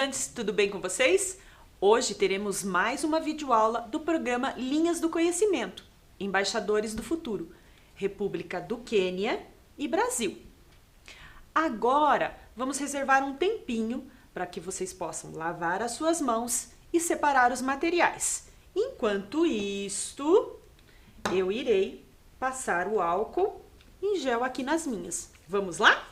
estudantes, tudo bem com vocês? Hoje teremos mais uma videoaula do programa Linhas do Conhecimento, Embaixadores do Futuro, República do Quênia e Brasil. Agora, vamos reservar um tempinho para que vocês possam lavar as suas mãos e separar os materiais. Enquanto isto, eu irei passar o álcool em gel aqui nas minhas. Vamos lá?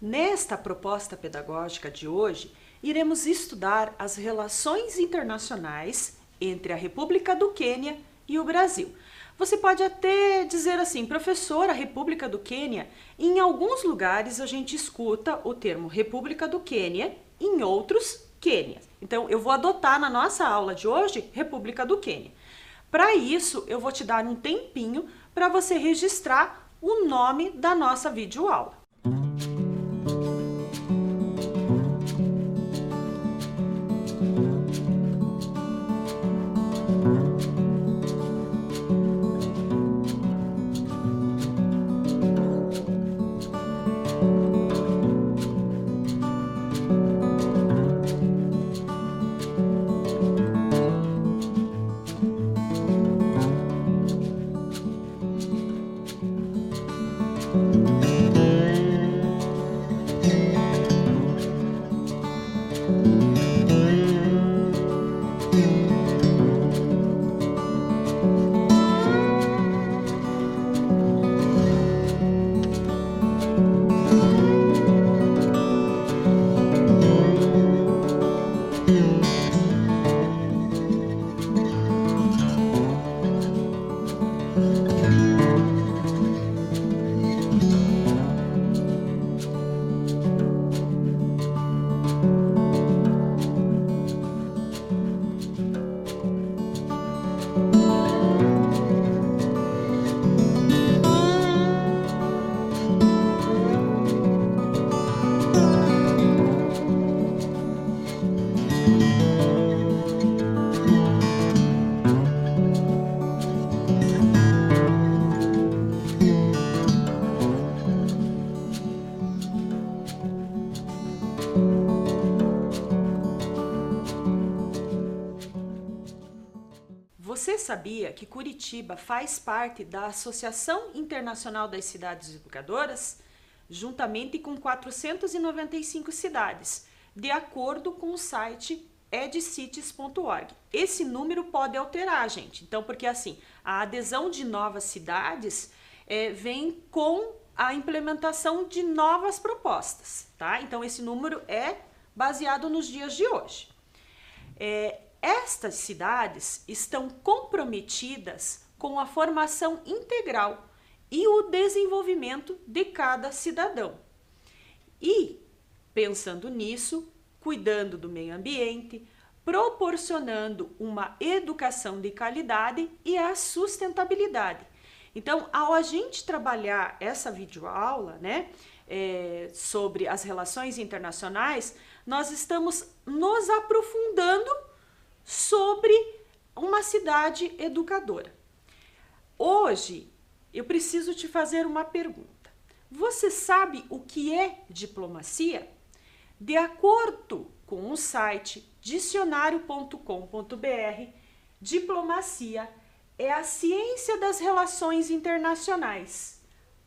Nesta proposta pedagógica de hoje, iremos estudar as relações internacionais entre a República do Quênia e o Brasil. Você pode até dizer assim, professor, a República do Quênia, em alguns lugares a gente escuta o termo República do Quênia, em outros, Quênia. Então, eu vou adotar na nossa aula de hoje, República do Quênia. Para isso, eu vou te dar um tempinho para você registrar o nome da nossa videoaula. Você sabia que Curitiba faz parte da Associação Internacional das Cidades Educadoras, juntamente com 495 cidades, de acordo com o site edcities.org. Esse número pode alterar, gente. Então, porque assim, a adesão de novas cidades vem com a implementação de novas propostas, tá? Então, esse número é baseado nos dias de hoje. Estas cidades estão comprometidas com a formação integral e o desenvolvimento de cada cidadão. E, pensando nisso, cuidando do meio ambiente, proporcionando uma educação de qualidade e a sustentabilidade. Então, ao a gente trabalhar essa videoaula, né, sobre as relações internacionais, nós estamos nos aprofundando sobre uma cidade educadora. Hoje, eu preciso te fazer uma pergunta. Você sabe o que é diplomacia? De acordo com o site dicionário.com.br, diplomacia é a ciência das relações internacionais,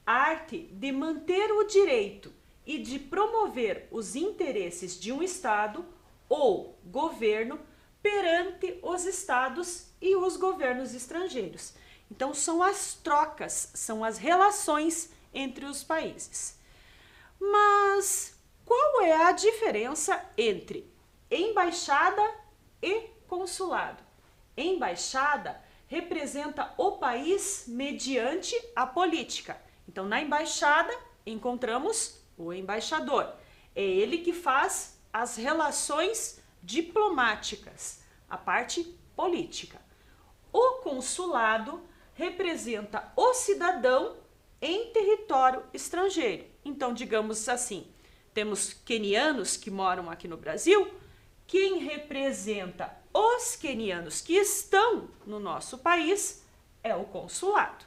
arte de manter o direito e de promover os interesses de um Estado ou governo perante os estados e os governos estrangeiros. Então, são as trocas, são as relações entre os países. Mas qual é a diferença entre embaixada e consulado? Embaixada representa o país mediante a política. Então, na embaixada, encontramos o embaixador. É ele que faz as relações diplomáticas, a parte política. O consulado representa o cidadão em território estrangeiro. Então, digamos assim, temos quenianos que moram aqui no Brasil. Quem representa os quenianos que estão no nosso país é o consulado.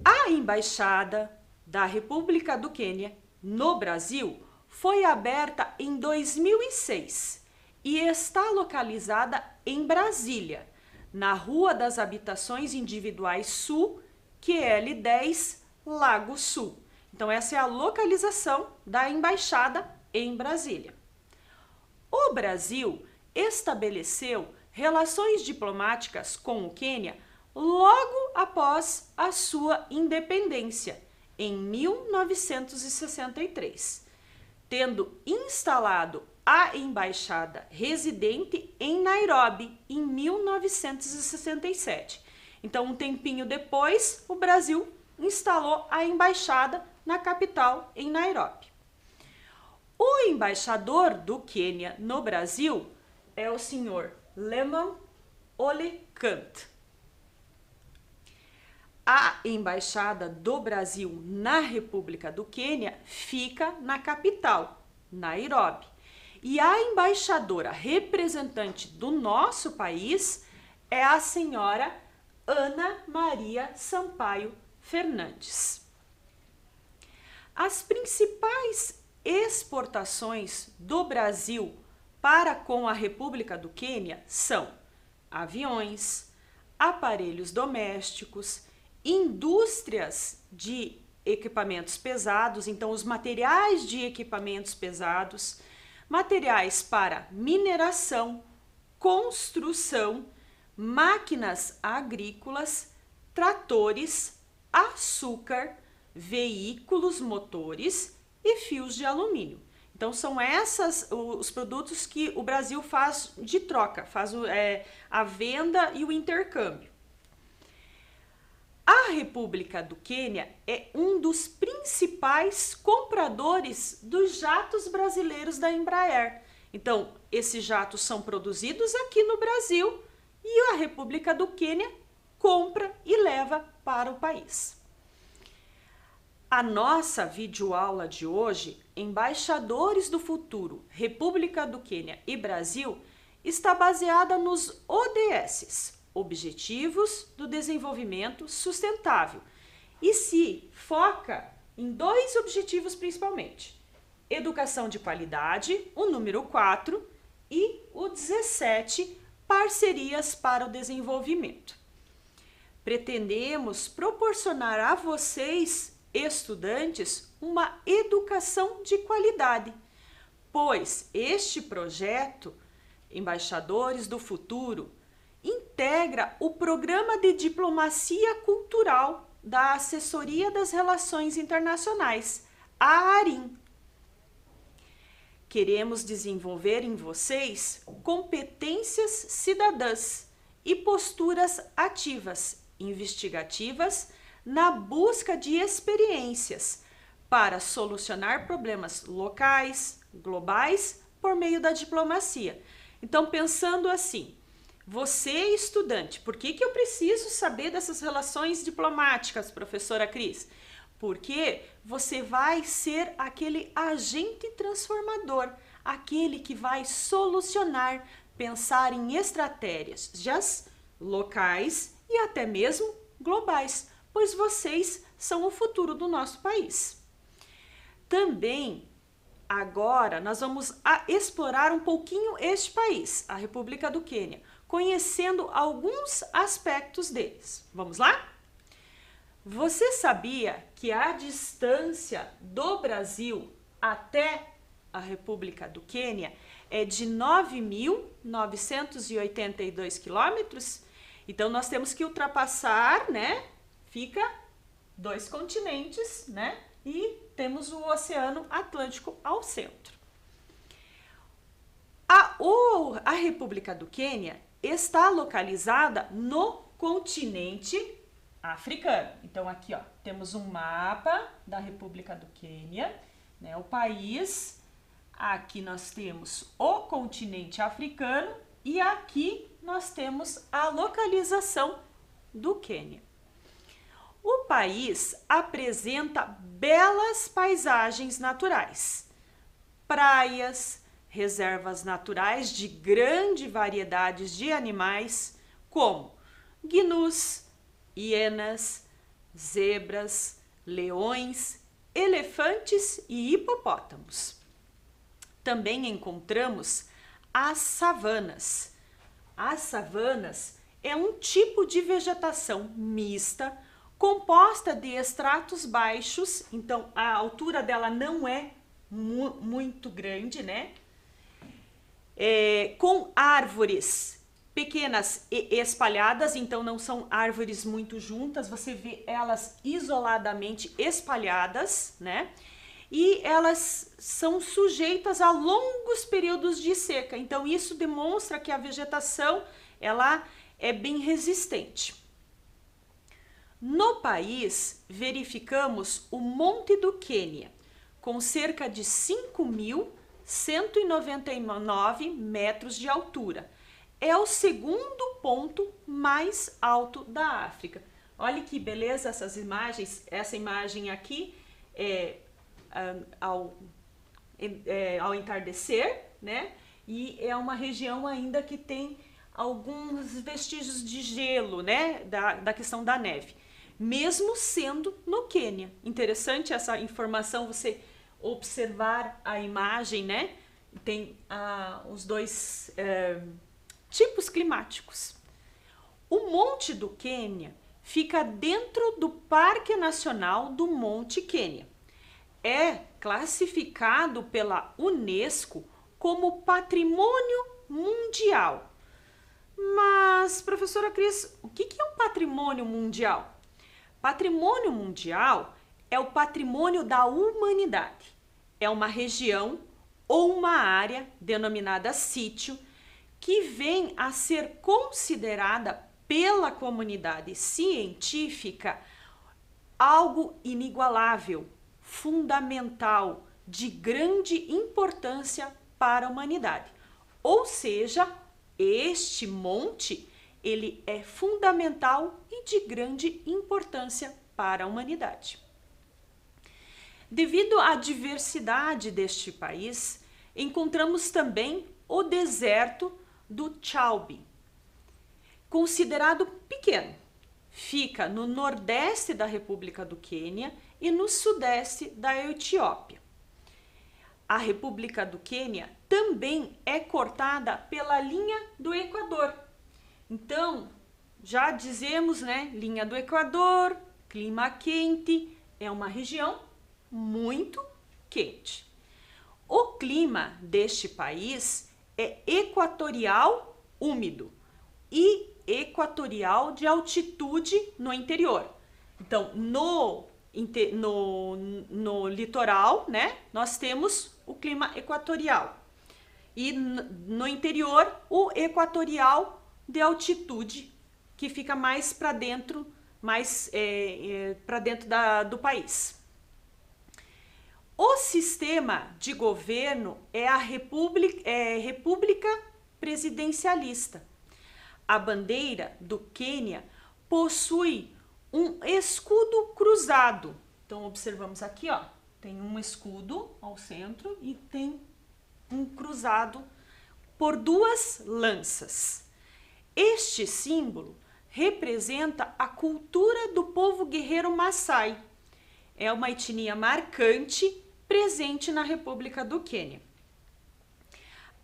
A Embaixada da República do Quênia no Brasil foi aberta em 2006 e está localizada em Brasília, na Rua das Habitações Individuais Sul, QL10, Lago Sul. Então, essa é a localização da embaixada em Brasília. O Brasil estabeleceu relações diplomáticas com o Quênia logo após a sua independência, em 1963, tendo instalado a embaixada residente em Nairobi em 1967. Então, um tempinho depois, o Brasil instalou a embaixada na capital, em Nairobi. O embaixador do Quênia no Brasil é o senhor Leman Ole Kant. A embaixada do Brasil na República do Quênia fica na capital, Nairobi. E a embaixadora representante do nosso país é a senhora Ana Maria Sampaio Fernandes. As principais exportações do Brasil para com a República do Quênia são aviões, aparelhos domésticos, indústrias de equipamentos pesados, então os materiais de equipamentos pesados, materiais para mineração, construção, máquinas agrícolas, tratores, açúcar, veículos motores e fios de alumínio. Então, são esses os produtos que o Brasil faz de troca, faz a venda e o intercâmbio. A República do Quênia é um dos principais compradores dos jatos brasileiros da Embraer. Então, esses jatos são produzidos aqui no Brasil e a República do Quênia compra e leva para o país. A nossa videoaula de hoje, Embaixadores do Futuro, República do Quênia e Brasil, está baseada nos ODS, Objetivos do Desenvolvimento Sustentável, e se foca em 2 objetivos principalmente: educação de qualidade, o número 4, e o 17, parcerias para o desenvolvimento. Pretendemos proporcionar a vocês, estudantes, uma educação de qualidade, pois este projeto, Embaixadores do Futuro, integra o Programa de Diplomacia Cultural da Assessoria das Relações Internacionais, a ARIM. Queremos desenvolver em vocês competências cidadãs e posturas ativas, investigativas, na busca de experiências para solucionar problemas locais, globais, por meio da diplomacia. Então, pensando assim, você estudante, por que eu preciso saber dessas relações diplomáticas, professora Cris? Porque você vai ser aquele agente transformador, aquele que vai solucionar, pensar em estratégias locais e até mesmo globais, pois vocês são o futuro do nosso país. Também, agora, nós vamos explorar um pouquinho este país, a República do Quênia, conhecendo alguns aspectos deles. Vamos lá? Você sabia que a distância do Brasil até a República do Quênia é de 9.982 quilômetros. Então, nós temos que ultrapassar, né? Fica 2 continentes, né? E temos o Oceano Atlântico ao centro. A República do Quênia está localizada no continente africano. Então, aqui, ó, temos um mapa da República do Quênia, né? O país. Aqui nós temos o continente africano e aqui nós temos a localização do Quênia. O país apresenta belas paisagens naturais, praias, reservas naturais de grande variedade de animais, como gnus, hienas, zebras, leões, elefantes e hipopótamos. Também encontramos as savanas. As savanas é um tipo de vegetação mista, composta de estratos baixos, então a altura dela não é muito grande, né? Com árvores pequenas e espalhadas, então não são árvores muito juntas, você vê elas isoladamente espalhadas, né? E elas são sujeitas a longos períodos de seca. Então, isso demonstra que a vegetação ela é bem resistente. No país, verificamos o Monte do Quênia, com cerca de 5.199 metros de altura. É o segundo ponto mais alto da África. Olha que beleza essas imagens. Essa imagem aqui é ao entardecer, né? E é uma região ainda que tem alguns vestígios de gelo, né? Da questão da neve, mesmo sendo no Quênia. Interessante essa informação, você observar a imagem, né? Tem os dois tipos climáticos. O Monte do Quênia fica dentro do Parque Nacional do Monte Quênia. É classificado pela Unesco como Patrimônio Mundial. Mas, professora Cris, o que é um patrimônio mundial? Patrimônio mundial é o patrimônio da humanidade. É uma região ou uma área denominada sítio que vem a ser considerada pela comunidade científica algo inigualável, fundamental, de grande importância para a humanidade. Ou seja, este monte, ele é fundamental e de grande importância para a humanidade. Devido à diversidade deste país, encontramos também o deserto do Chaubi, considerado pequeno. Fica no nordeste da República do Quênia e no sudeste da Etiópia. A República do Quênia também é cortada pela linha do Equador. Então, já dizemos, né? Linha do Equador, clima quente, é uma região muito quente. O clima deste país é equatorial úmido e equatorial de altitude no interior. Então, no litoral, né, nós temos o clima equatorial. E no interior, o equatorial de altitude, que fica mais para dentro, do país. O sistema de governo é a república presidencialista. A bandeira do Quênia possui um escudo cruzado. Então, observamos aqui, ó, tem um escudo ao centro e tem um cruzado por duas lanças. Este símbolo representa a cultura do povo guerreiro Maasai. É uma etnia marcante presente na República do Quênia.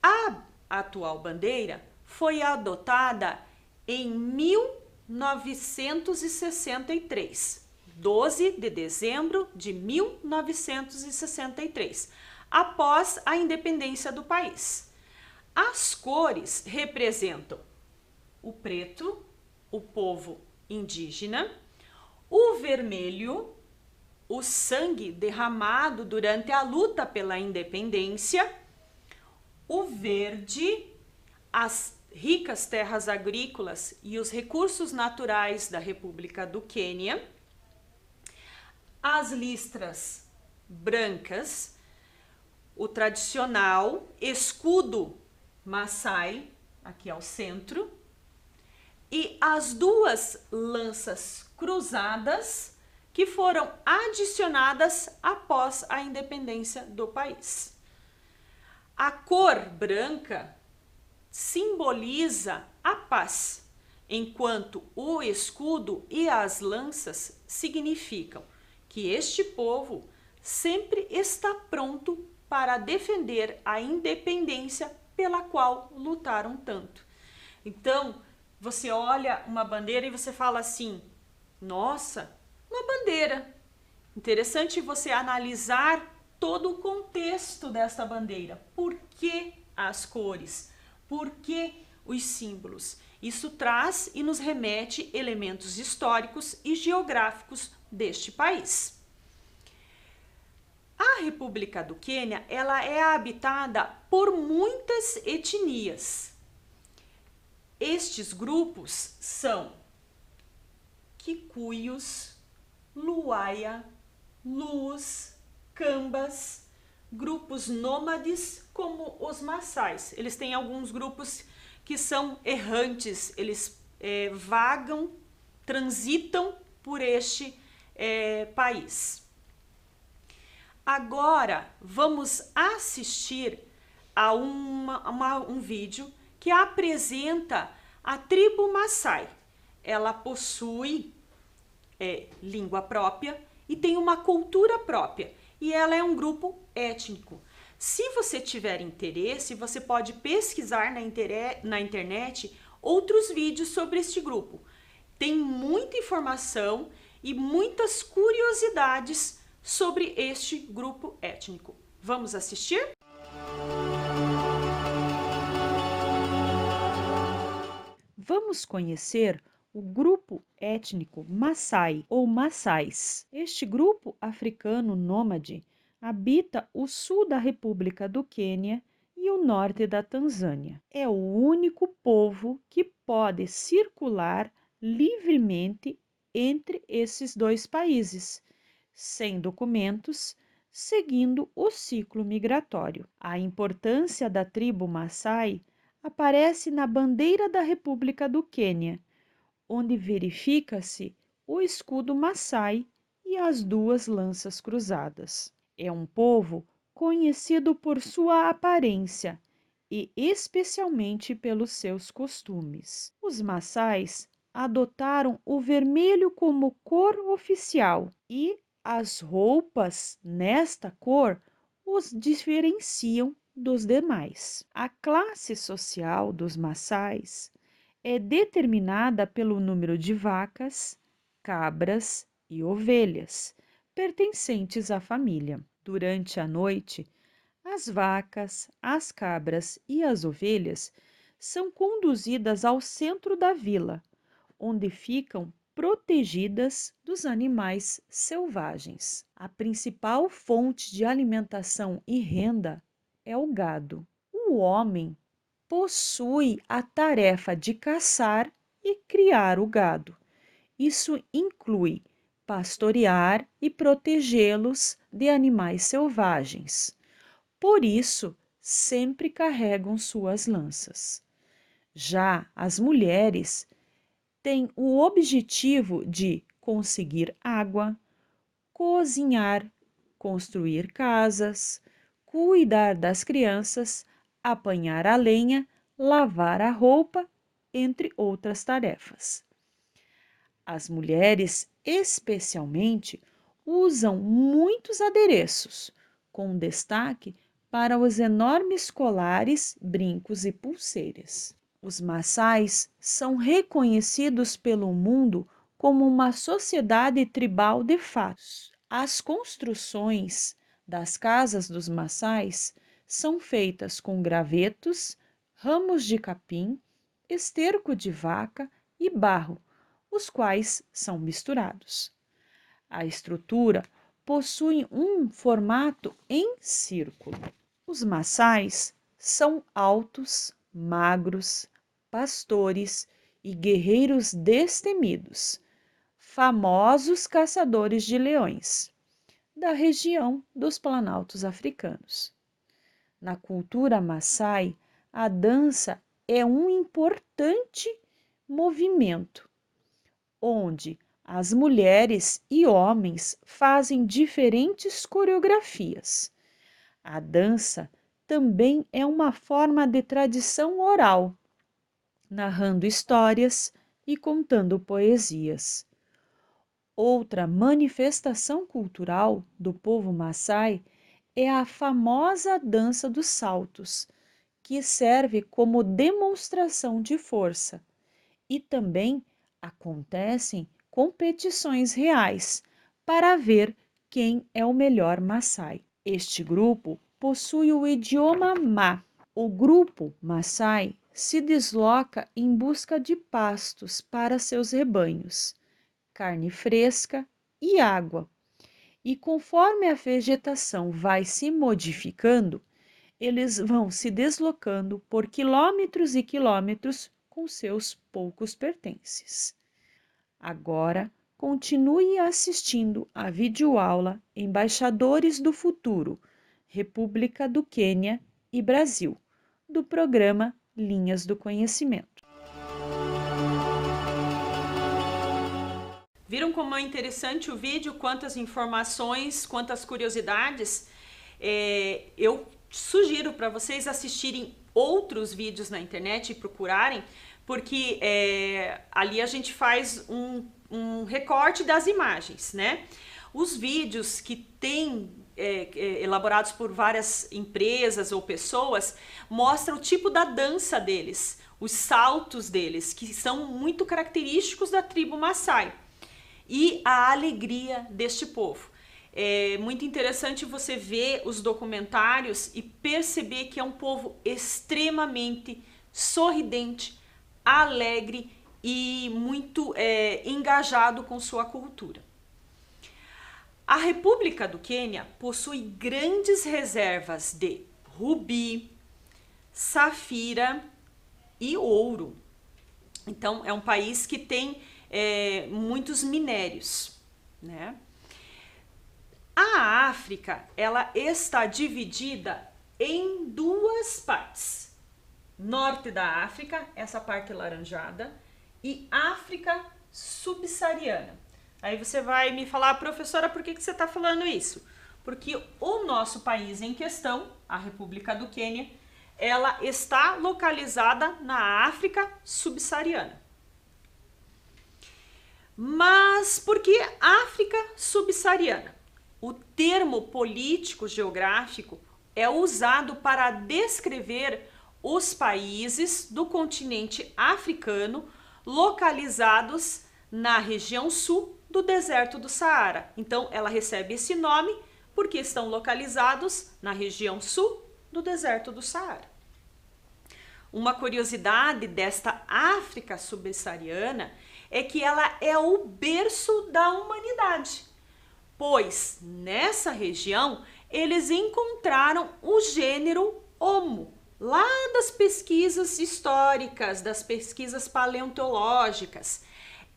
A atual bandeira foi adotada em 1963, 12 de dezembro de 1963. após a independência do país. As cores representam o preto, o povo indígena, o vermelho, o sangue derramado durante a luta pela independência, o verde, as ricas terras agrícolas e os recursos naturais da República do Quênia, as listras brancas, o tradicional escudo Maasai, aqui ao centro, e as duas lanças cruzadas que foram adicionadas após a independência do país. A cor branca simboliza a paz, enquanto o escudo e as lanças significam que este povo sempre está pronto para defender a independência pela qual lutaram tanto. Então, você olha uma bandeira e você fala assim: nossa, uma bandeira. Interessante você analisar todo o contexto dessa bandeira. Por que as cores? Por que os símbolos? Isso traz e nos remete elementos históricos e geográficos deste país. A República do Quênia, ela é habitada por muitas etnias. Estes grupos são Kikuyos, Luaya, Lus, Cambas, grupos nômades como os Maasais. Eles têm alguns grupos que são errantes, eles vagam, transitam por este país. Agora vamos assistir a um vídeo que apresenta a tribo Maasai. Ela possui língua própria e tem uma cultura própria. E ela é um grupo étnico. Se você tiver interesse, você pode pesquisar na internet outros vídeos sobre este grupo. Tem muita informação e muitas curiosidades sobre este grupo étnico. Vamos assistir? Vamos conhecer o grupo étnico Maasai ou Maasais. Este grupo africano nômade habita o sul da República do Quênia e o norte da Tanzânia. É o único povo que pode circular livremente entre esses dois países, sem documentos, seguindo o ciclo migratório. A importância da tribo Maasai aparece na bandeira da República do Quênia, onde verifica-se o escudo Maasai e as duas lanças cruzadas. É um povo conhecido por sua aparência e especialmente pelos seus costumes. Os Maasais adotaram o vermelho como cor oficial e as roupas nesta cor os diferenciam dos demais. A classe social dos Maasais é determinada pelo número de vacas, cabras e ovelhas pertencentes à família. Durante a noite, as vacas, as cabras e as ovelhas são conduzidas ao centro da vila, onde ficam protegidas dos animais selvagens. A principal fonte de alimentação e renda é o gado. O homem possui a tarefa de caçar e criar o gado. Isso inclui pastorear e protegê-los de animais selvagens. Por isso, sempre carregam suas lanças. Já as mulheres têm o objetivo de conseguir água, cozinhar, construir casas, cuidar das crianças, apanhar a lenha, lavar a roupa, entre outras tarefas. As mulheres, especialmente, usam muitos adereços, com destaque para os enormes colares, brincos e pulseiras. Os Maasais são reconhecidos pelo mundo como uma sociedade tribal de fato. As construções das casas dos Massais são feitas com gravetos, ramos de capim, esterco de vaca e barro, os quais são misturados. A estrutura possui um formato em círculo. Os Massais são altos, magros, pastores e guerreiros destemidos, famosos caçadores de leões, da região dos Planaltos africanos. Na cultura Massai, a dança é um importante movimento, onde as mulheres e homens fazem diferentes coreografias. A dança também é uma forma de tradição oral, narrando histórias e contando poesias. Outra manifestação cultural do povo Massai é a famosa dança dos saltos, que serve como demonstração de força, e também acontecem competições reais para ver quem é o melhor Massai. Este grupo possui o idioma Ma. O grupo Massai se desloca em busca de pastos para seus rebanhos, carne fresca e água. E conforme a vegetação vai se modificando, eles vão se deslocando por quilômetros e quilômetros com seus poucos pertences. Agora, continue assistindo à videoaula Embaixadores do Futuro, República do Quênia e Brasil, do programa Linhas do Conhecimento. Viram como é interessante o vídeo? Quantas informações, quantas curiosidades? Eu sugiro para vocês assistirem outros vídeos na internet e procurarem, porque ali a gente faz um recorte das imagens, né? Os vídeos que tem elaborados por várias empresas ou pessoas mostram o tipo da dança deles, os saltos deles, que são muito característicos da tribo Massai, e a alegria deste povo. É muito interessante você ver os documentários e perceber que é um povo extremamente sorridente, alegre e muito engajado com sua cultura. A República do Quênia possui grandes reservas de rubi, safira e ouro. Então, é um país que tem muitos minérios, né? A África, ela está dividida em duas partes. Norte da África, essa parte laranjada, e África subsaariana. Aí você vai me falar, professora, por que você está falando isso? Porque o nosso país em questão, a República do Quênia, ela está localizada na África subsaariana. Mas por que África subsaariana? O termo político-geográfico é usado para descrever os países do continente africano localizados na região sul do deserto do Saara. Então, ela recebe esse nome porque estão localizados na região sul do deserto do Saara. Uma curiosidade desta África subsaariana é que ela é o berço da humanidade, pois nessa região eles encontraram o gênero Homo, lá das pesquisas históricas, das pesquisas paleontológicas.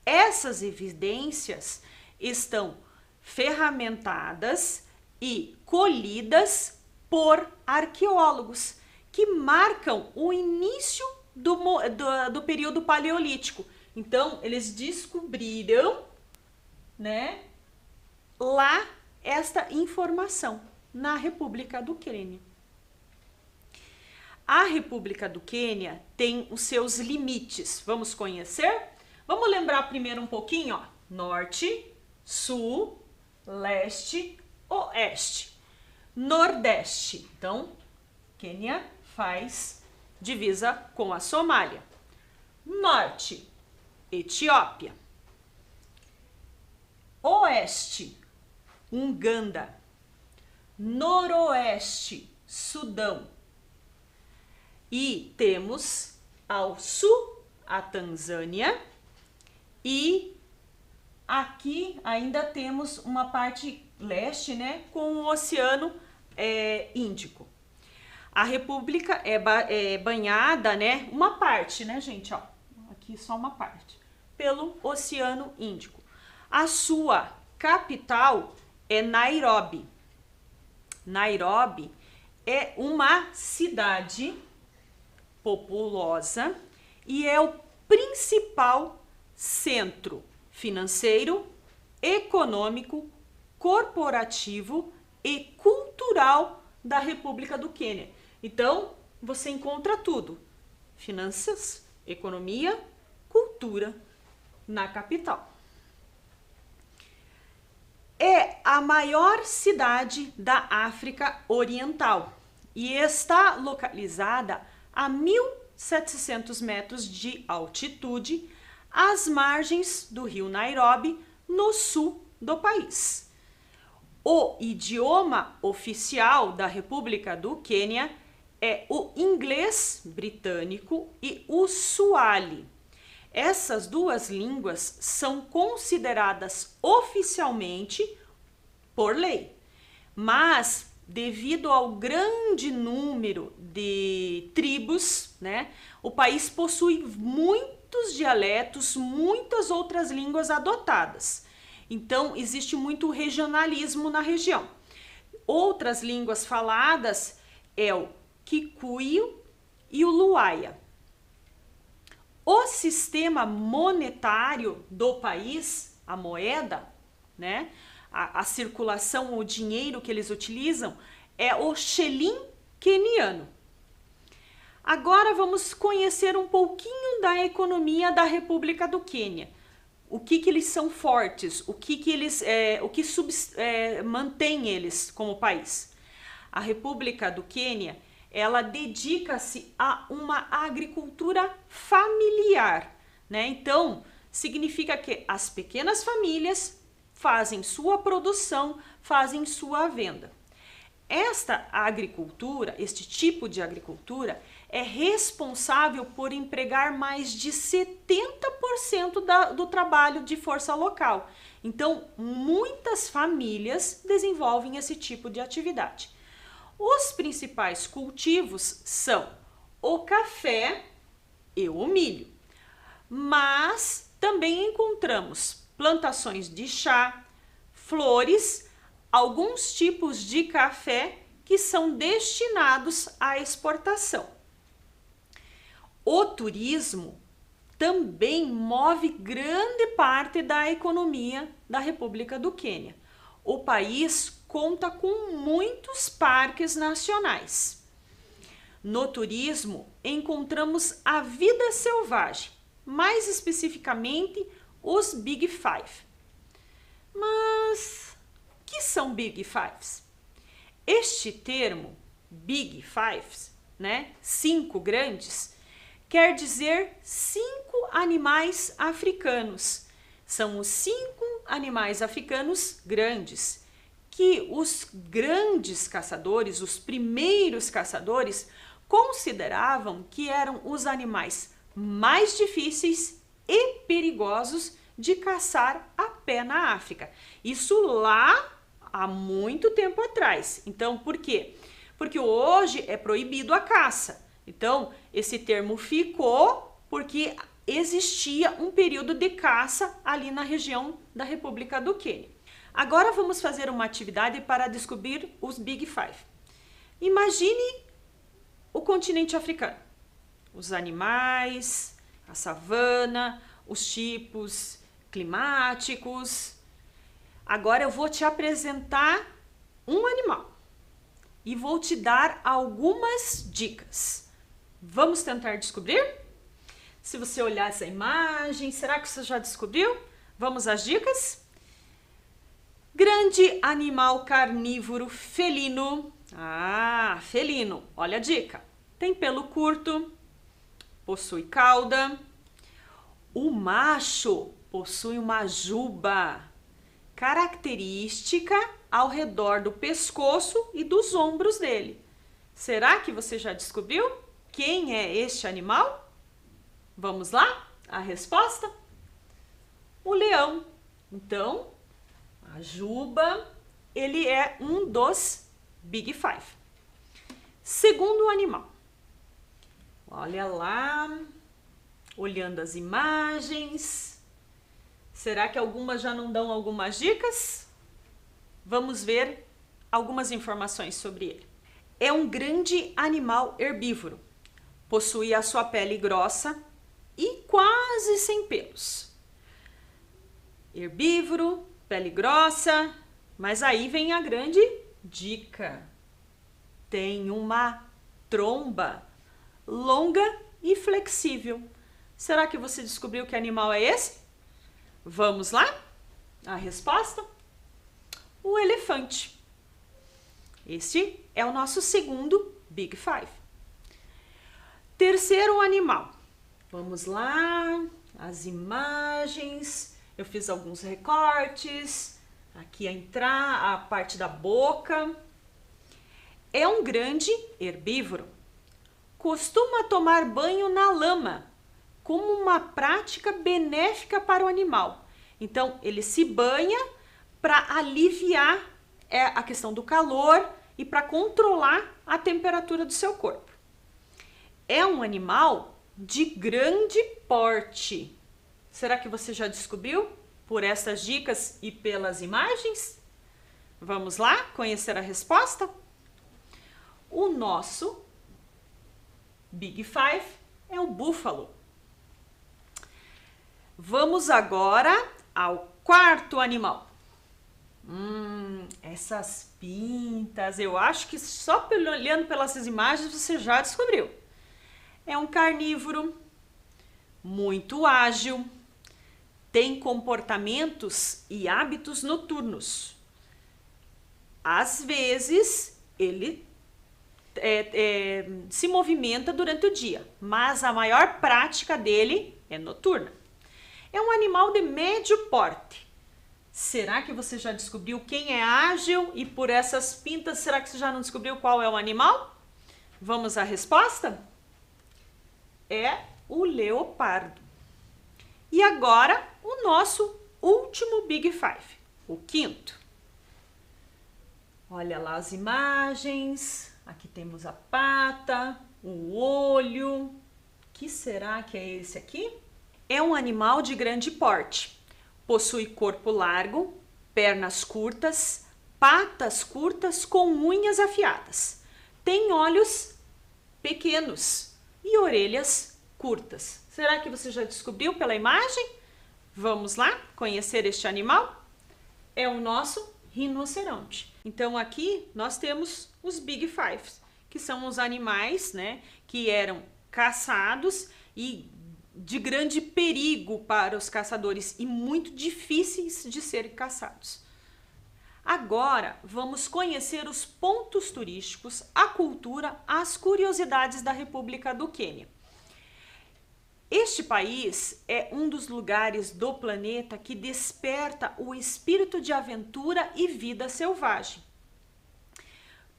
Essas evidências estão ferramentadas e colhidas por arqueólogos que marcam o início do período paleolítico. Então, eles descobriram, né, lá esta informação na República do Quênia. A República do Quênia tem os seus limites. Vamos conhecer? Vamos lembrar primeiro um pouquinho, ó. Norte, sul, leste, oeste, nordeste. Então, Quênia faz divisa com a Somália. Norte, Etiópia. Oeste, Uganda. noroeste, Sudão. E temos ao sul a Tanzânia e aqui ainda temos uma parte leste, né, com o Oceano Índico. A república é banhada, né, uma parte, né, gente, ó, aqui só uma parte, pelo Oceano Índico. A sua capital é Nairobi. Nairobi é uma cidade populosa e é o principal centro financeiro, econômico, corporativo e cultural da República do Quênia. Então, você encontra tudo: finanças, economia, cultura na capital. É a maior cidade da África Oriental e está localizada a 1.700 metros de altitude, às margens do rio Nairobi, no sul do país. O idioma oficial da República do Quênia é o inglês britânico e o Swahili. Essas duas línguas são consideradas oficialmente por lei, mas devido ao grande número de tribos, né, o país possui muitos dialetos, muitas outras línguas adotadas. Então, existe muito regionalismo na região. Outras línguas faladas é o Kikuyu e o Luaya. O sistema monetário do país, a moeda, né, a circulação, o dinheiro que eles utilizam é o shilling queniano. Agora vamos conhecer um pouquinho da economia da República do Quênia. O que eles são fortes, o que mantém eles como país. A República do Quênia, ela dedica-se a uma agricultura familiar, né? Então, significa que as pequenas famílias fazem sua produção, fazem sua venda. Esta agricultura, este tipo de agricultura, é responsável por empregar mais de 70% do trabalho de força local. Então, muitas famílias desenvolvem esse tipo de atividade. Os principais cultivos são o café e o milho, mas também encontramos plantações de chá, flores, alguns tipos de café que são destinados à exportação. O turismo também move grande parte da economia da República do Quênia. O país conta com muitos parques nacionais. No turismo, encontramos a vida selvagem, mais especificamente os Big Five. Mas o que são Big Fives? Este termo, Big Fives, né, 5 grandes, quer dizer 5 animais africanos. São os 5 animais africanos grandes, que os grandes caçadores, os primeiros caçadores, consideravam que eram os animais mais difíceis e perigosos de caçar a pé na África. Isso lá há muito tempo atrás. Então, por quê? Porque hoje é proibido a caça. Então, esse termo ficou porque existia um período de caça ali na região da República do Quênia. Agora vamos fazer uma atividade para descobrir os Big Five. Imagine o continente africano, os animais, a savana, os tipos climáticos. Agora eu vou te apresentar um animal e vou te dar algumas dicas. Vamos tentar descobrir? Se você olhar essa imagem, será que você já descobriu? Vamos às dicas? Grande animal carnívoro felino. Felino, olha a dica. Tem pelo curto, possui cauda. O macho possui uma juba característica ao redor do pescoço e dos ombros dele. Será que você já descobriu quem é este animal? Vamos lá? A resposta? O leão. Então, a juba, ele é um dos Big Five. Segundo animal. Olha lá, olhando as imagens. Será que algumas já não dão algumas dicas? Vamos ver algumas informações sobre ele. É um grande animal herbívoro. Possui a sua pele grossa e quase sem pelos. Herbívoro, pele grossa, mas aí vem a grande dica. Tem uma tromba longa e flexível. Será que você descobriu que animal é esse? Vamos lá? A resposta? O elefante. Este é o nosso segundo Big Five. Terceiro animal. Vamos lá, as imagens. Eu fiz alguns recortes. Aqui a parte da boca. É um grande herbívoro. Costuma tomar banho na lama, como uma prática benéfica para o animal. Então, ele se banha para aliviar a questão do calor e para controlar a temperatura do seu corpo. É um animal de grande porte. Será que você já descobriu por essas dicas e pelas imagens? Vamos lá conhecer a resposta? O nosso Big Five é o búfalo. Vamos agora ao quarto animal. Essas pintas, eu acho que só olhando pelas imagens você já descobriu. É um carnívoro, muito ágil, tem comportamentos e hábitos noturnos. Às vezes, ele se movimenta durante o dia, mas a maior prática dele é noturna. É um animal de médio porte. Será que você já descobriu quem é ágil? E por essas pintas, será que você já não descobriu qual é o animal? Vamos à resposta? É o leopardo. E agora, o nosso último Big Five, o quinto. Olha lá as imagens. Aqui temos a pata, o olho. O que será que é esse aqui? É um animal de grande porte. Possui corpo largo, pernas curtas, patas curtas com unhas afiadas. Tem olhos pequenos e orelhas curtas. Será que você já descobriu pela imagem? Vamos lá conhecer este animal? É o nosso rinoceronte. Então aqui nós temos os Big Fives, que são os animais, né, que eram caçados e de grande perigo para os caçadores e muito difíceis de serem caçados. Agora vamos conhecer os pontos turísticos, a cultura, as curiosidades da República do Quênia. Este país é um dos lugares do planeta que desperta o espírito de aventura e vida selvagem.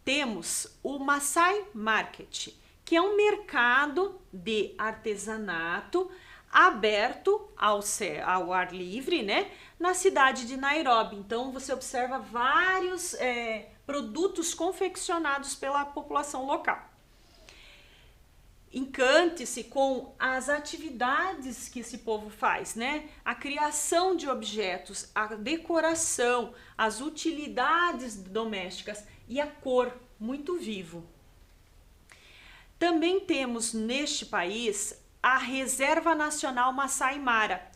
Temos o Maasai Market, que é um mercado de artesanato aberto ao ar livre, né, na cidade de Nairobi. Então você observa vários produtos confeccionados pela população local. Encante-se com as atividades que esse povo faz, né? A criação de objetos, a decoração, as utilidades domésticas e a cor, muito vivo. Também temos neste país a Reserva Nacional Masai Mara,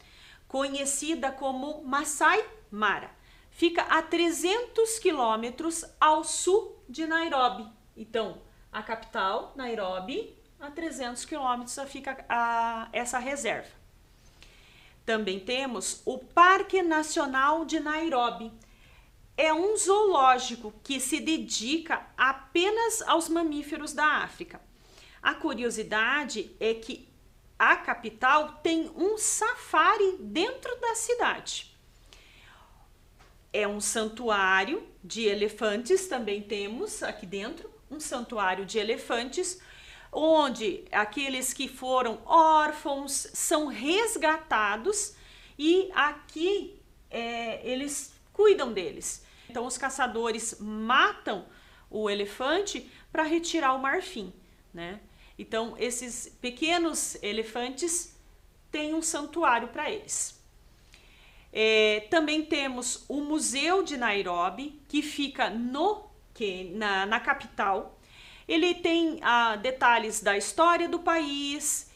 conhecida como Masai Mara. Fica a 300 quilômetros ao sul de Nairobi. Então, a capital, Nairobi, a 300 quilômetros fica essa reserva. Também temos o Parque Nacional de Nairobi. É um zoológico que se dedica apenas aos mamíferos da África. A curiosidade é que a capital tem um safari dentro da cidade. é um santuário de elefantes, também temos aqui dentro um santuário de elefantes, onde aqueles que foram órfãos são resgatados e aqui eles cuidam deles. Então os caçadores matam o elefante para retirar o marfim, né? Então esses pequenos elefantes têm um santuário para eles. Também temos o Museu de Nairobi, que fica na capital. Ele tem detalhes da história do país,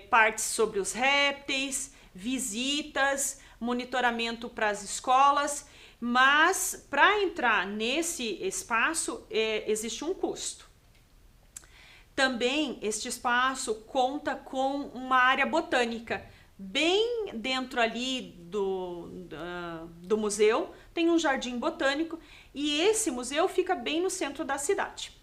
partes sobre os répteis, visitas, monitoramento para as escolas, mas para entrar nesse espaço existe um custo. Também este espaço conta com uma área botânica. Bem dentro ali do museu tem um jardim botânico e esse museu fica bem no centro da cidade.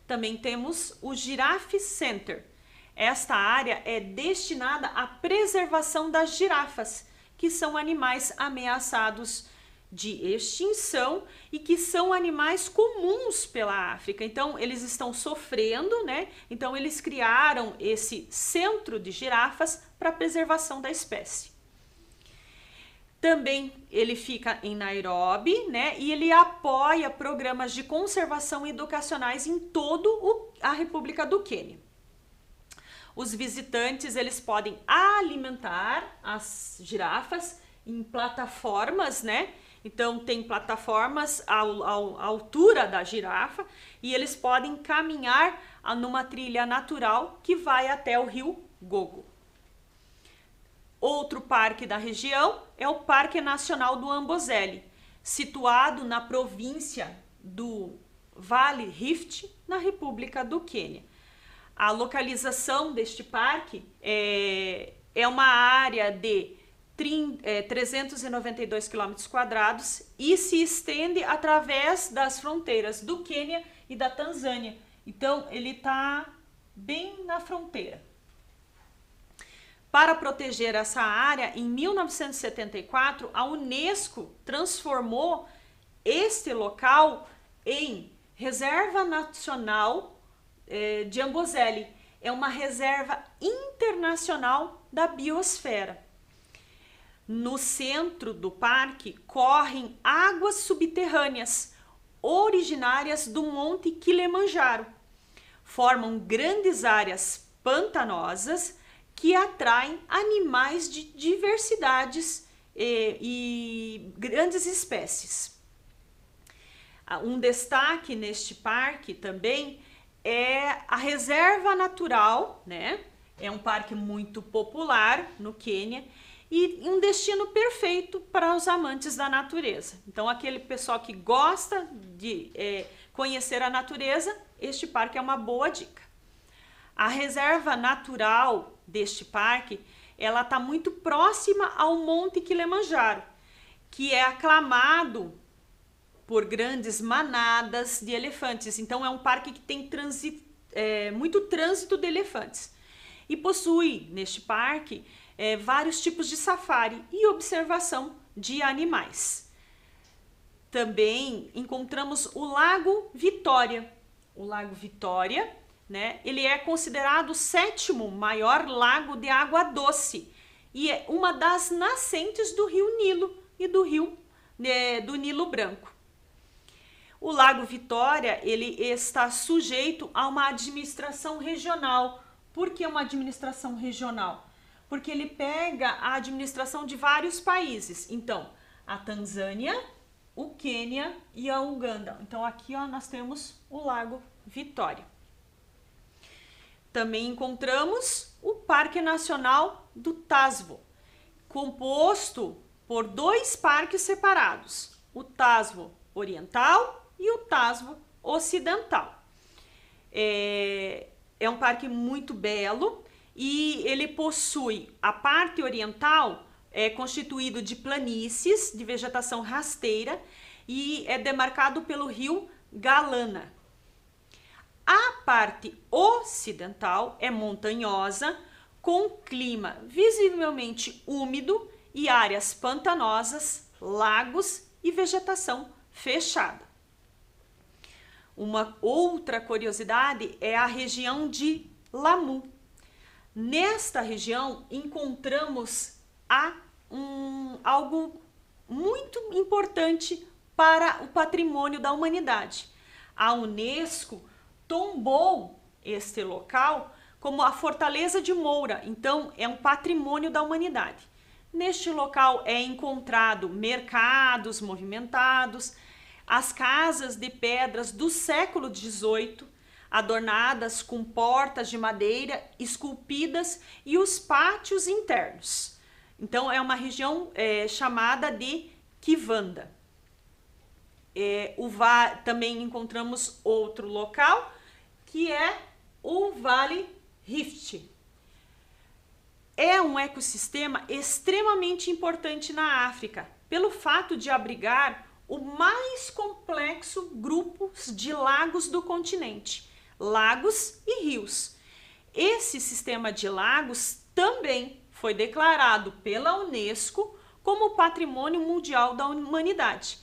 Também temos o Giraffe Center. Esta área é destinada à preservação das girafas, que são animais ameaçados de extinção e que são animais comuns pela África. Então, eles estão sofrendo, né? Então, eles criaram esse centro de girafas para a preservação da espécie. Também ele fica em Nairobi, né? E ele apoia programas de conservação educacionais em toda a República do Quênia. Os visitantes, eles podem alimentar as girafas em plataformas, né? Então, tem plataformas à altura da girafa e eles podem caminhar numa trilha natural que vai até o rio Gogo. Outro parque da região é o Parque Nacional do Amboseli, situado na província do Vale Rift, na República do Quênia. A localização deste parque é uma área de 392 km² e se estende através das fronteiras do Quênia e da Tanzânia. Então, ele está bem na fronteira. Para proteger essa área, em 1974, a Unesco transformou este local em Reserva Nacional de Amboseli. É uma reserva internacional da biosfera. No centro do parque correm águas subterrâneas originárias do Monte Kilimanjaro. Formam grandes áreas pantanosas que atraem animais de diversidades e grandes espécies. Um destaque neste parque também é a reserva natural, né? É um parque muito popular no Quênia e um destino perfeito para os amantes da natureza. Então, aquele pessoal que gosta de conhecer a natureza, este parque é uma boa dica. A reserva natural deste parque, ela está muito próxima ao Monte Kilimanjaro, que é aclamado por grandes manadas de elefantes. Então, é um parque que tem muito trânsito de elefantes. E possui, neste parque, vários tipos de safari e observação de animais. Também encontramos o Lago Vitória. O Lago Vitória, né, ele é considerado o 7º maior lago de água doce e é uma das nascentes do Rio Nilo e do Nilo Branco. O Lago Vitória, ele está sujeito a uma administração regional. Por que uma administração regional? Porque ele pega a administração de vários países. Então, a Tanzânia, o Quênia e a Uganda. Então, aqui nós temos o Lago Vitória. Também encontramos o Parque Nacional do Tsavo, composto por 2 parques separados, o Tsavo Oriental e o Tsavo Ocidental. É um parque muito belo e ele possui a parte oriental constituído de planícies de vegetação rasteira e é demarcado pelo rio Galana. A parte ocidental é montanhosa, com clima visivelmente úmido e áreas pantanosas lagos e vegetação fechada. Uma outra curiosidade é a região de Lamu. Nesta região encontramos algo muito importante para o patrimônio da humanidade. A Unesco tombou este local como a Fortaleza de Moura, então é um patrimônio da humanidade. Neste local é encontrado mercados movimentados, as casas de pedras do século XVIII, adornadas com portas de madeira esculpidas e os pátios internos. Então é uma região chamada de Kivanda. Também encontramos outro local que é o Vale Rift. É um ecossistema extremamente importante na África, pelo fato de abrigar o mais complexo grupo de lagos do continente, lagos e rios. Esse sistema de lagos também foi declarado pela Unesco como Patrimônio Mundial da Humanidade,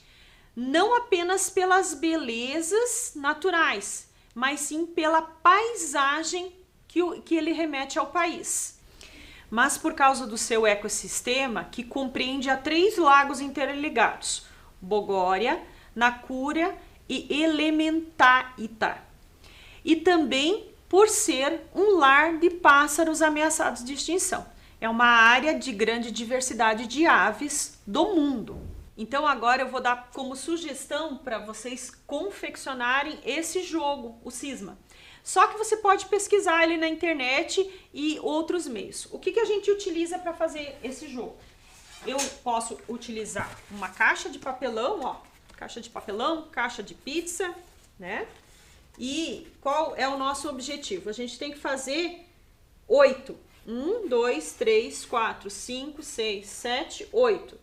não apenas pelas belezas naturais, mas sim pela paisagem que ele remete ao país. Mas por causa do seu ecossistema, que compreende a 3 lagos interligados, Bogória, Nakura e Elementaita. E também por ser um lar de pássaros ameaçados de extinção. É uma área de grande diversidade de aves do mundo. Então agora eu vou dar como sugestão para vocês confeccionarem esse jogo, o Cisma. Só que você pode pesquisar ele na internet e outros meios. O que a gente utiliza para fazer esse jogo? Eu posso utilizar uma caixa de papelão, ó, caixa de papelão, caixa de pizza, né? E qual é o nosso objetivo? A gente tem que fazer 8. 1, 2, 3, 4, 5, 6, 7, 8.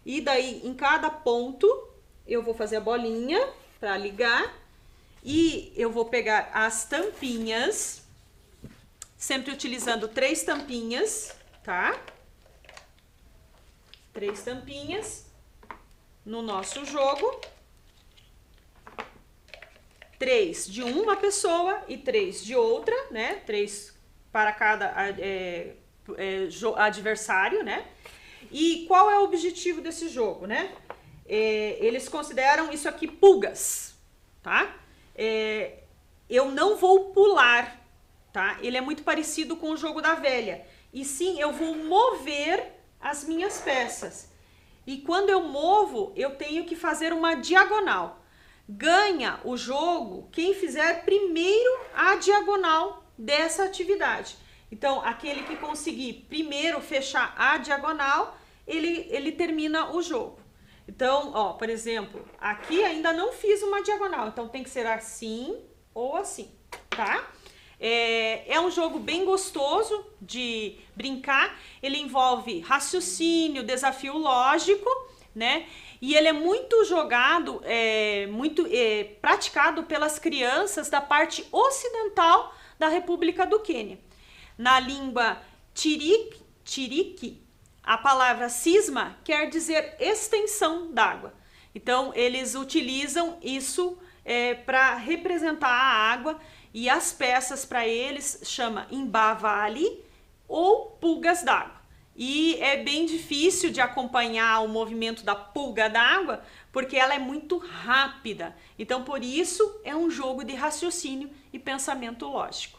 E daí, em cada ponto, eu vou fazer a bolinha para ligar. E eu vou pegar as tampinhas, sempre utilizando 3 tampinhas, tá? 3 tampinhas no nosso jogo. 3 de uma pessoa e 3 de outra, né? 3 para cada adversário, né? E qual é o objetivo desse jogo, né? Eles consideram isso aqui pulgas, tá? Eu não vou pular, tá? Ele é muito parecido com o jogo da velha. E sim, eu vou mover as minhas peças. E quando eu movo, eu tenho que fazer uma diagonal. Ganha o jogo quem fizer primeiro a diagonal dessa atividade. Então, aquele que conseguir primeiro fechar a diagonal, ele termina o jogo. Então, ó, por exemplo, aqui ainda não fiz uma diagonal, então tem que ser assim ou assim, tá? É um jogo bem gostoso de brincar, ele envolve raciocínio, desafio lógico, né? E ele é muito jogado, praticado pelas crianças da parte ocidental da República do Quênia. Na língua tiriki, a palavra cisma quer dizer extensão d'água. Então, eles utilizam isso para representar a água e as peças para eles chama imbavali ou pulgas d'água. E é bem difícil de acompanhar o movimento da pulga d'água porque ela é muito rápida. Então, por isso, é um jogo de raciocínio e pensamento lógico.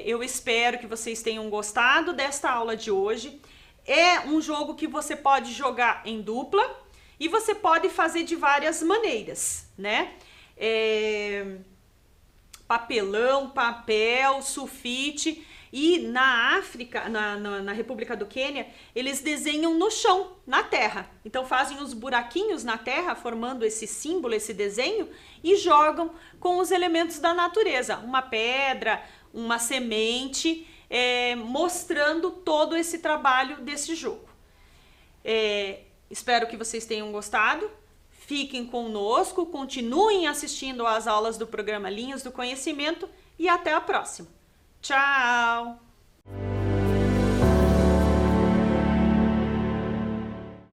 Eu espero que vocês tenham gostado desta aula de hoje. É um jogo que você pode jogar em dupla e você pode fazer de várias maneiras, né? Papelão, papel, sulfite. E na África, na República do Quênia, eles desenham no chão, na terra. Então fazem os buraquinhos na terra, formando esse símbolo, esse desenho, e jogam com os elementos da natureza. Uma pedra, uma semente, mostrando todo esse trabalho desse jogo. Espero que vocês tenham gostado. Fiquem conosco, continuem assistindo às aulas do programa Linhas do Conhecimento e até a próxima. Tchau!